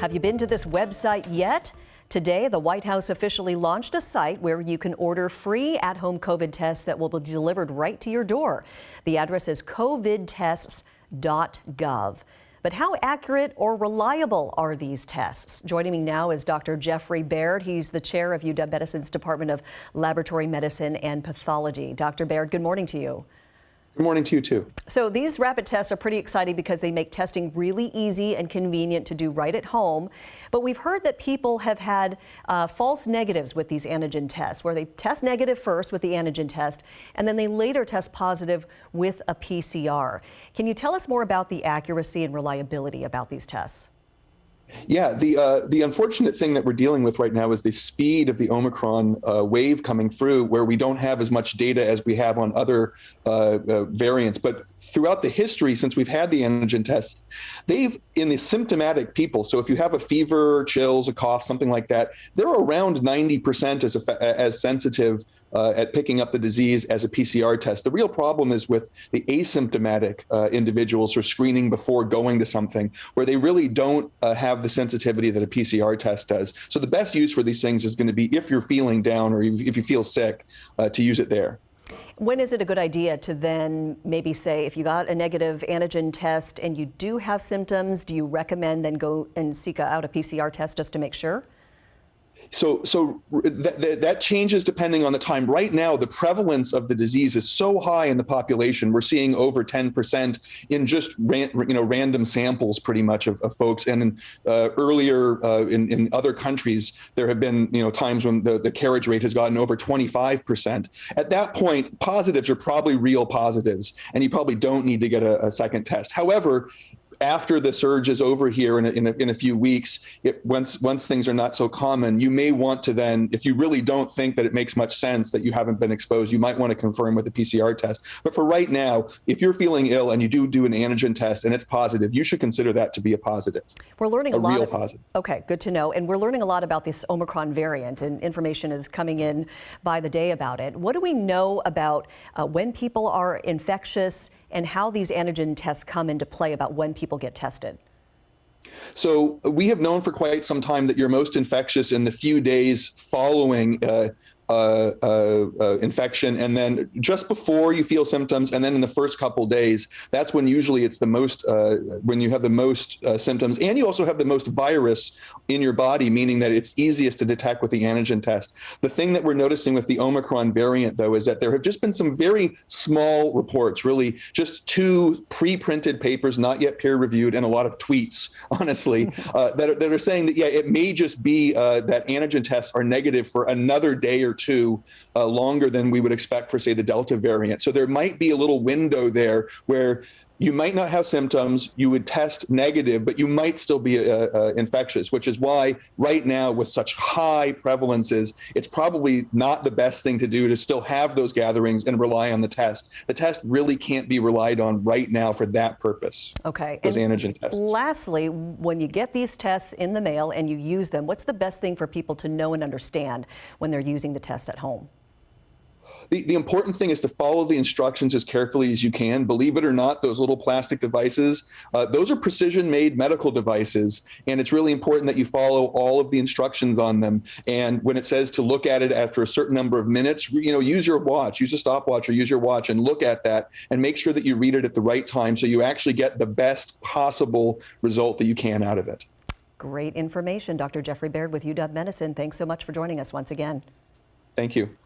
Have you been to this website yet? Today, the White House officially launched a site where you can order free at-home COVID tests that will be delivered right to your door. The address is covidtests.gov. But how accurate or reliable are these tests? Joining me now is Dr. Geoffery Baird. He's the chair of UW Medicine's Department of Laboratory Medicine and Pathology. Dr. Baird, good morning to you. Good morning to you, too. So these rapid tests are pretty exciting because they make testing really easy and convenient to do right at home. But we've heard that people have had false negatives with these antigen tests, where they test negative first with the antigen test, and then they later test positive with a PCR. Can you tell us more about the accuracy and reliability about these tests? Yeah, the unfortunate thing that we're dealing with right now is the speed of the Omicron wave coming through, where we don't have as much data as we have on other variants. But throughout the history, since we've had the antigen test, they've, in the symptomatic people, so if you have a fever, chills, a cough, something like that, they're around 90% as sensitive at picking up the disease as a PCR test. The real problem is with the asymptomatic individuals who are screening before going to something, where they really don't have the sensitivity that a PCR test does. So the best use for these things is going to be if you're feeling down or if you feel sick, to use it there. When is it a good idea to then maybe say, if you got a negative antigen test and you do have symptoms, do you recommend then go and seek out a PCR test just to make sure? So that changes depending on the time. Right now, the prevalence of the disease is so high in the population. We're seeing over 10% in just random samples, pretty much, of folks. And earlier in other countries, there have been times when the carriage rate has gotten over 25%. At that point, positives are probably real positives, and you probably don't need to get a second test. However, after the surge is over here in a few weeks, once things are not so common, you may want to then, if you really don't think that it makes much sense that you haven't been exposed, you might want to confirm with a PCR test. But for right now, if you're feeling ill and you do an antigen test and it's positive, you should consider that to be a positive. We're learning a real positive. Okay, good to know. And we're learning a lot about this Omicron variant, and information is coming in by the day about it. What do we know about when people are infectious and how these antigen tests come into play about when people get tested? So we have known for quite some time that you're most infectious in the few days following infection, and then just before you feel symptoms, and then in the first couple days. That's when usually it's the most, when you have the most symptoms, and you also have the most virus in your body, meaning that it's easiest to detect with the antigen test. The thing that we're noticing with the Omicron variant, though, is that there have just been some very small reports, really just 2 pre-printed papers, not yet peer-reviewed, and a lot of tweets, honestly, that are saying that, yeah, it may just be that antigen tests are negative for another day or 2 longer than we would expect for, say, the Delta variant. So there might be a little window there where you might not have symptoms, you would test negative, but you might still be infectious, which is why right now, with such high prevalences, it's probably not the best thing to do to still have those gatherings and rely on the test. The test really can't be relied on right now for that purpose. Okay. Those antigen tests. Lastly, when you get these tests in the mail and you use them, what's the best thing for people to know and understand when they're using the test at home? The important thing is to follow the instructions as carefully as you can. Believe it or not, those little plastic devices, those are precision-made medical devices, and it's really important that you follow all of the instructions on them. And when it says to look at it after a certain number of minutes, use your watch, use a stopwatch or use your watch and look at that and make sure that you read it at the right time so you actually get the best possible result that you can out of it. Great information. Dr. Geoffery Baird with UW Medicine. Thanks so much for joining us once again. Thank you.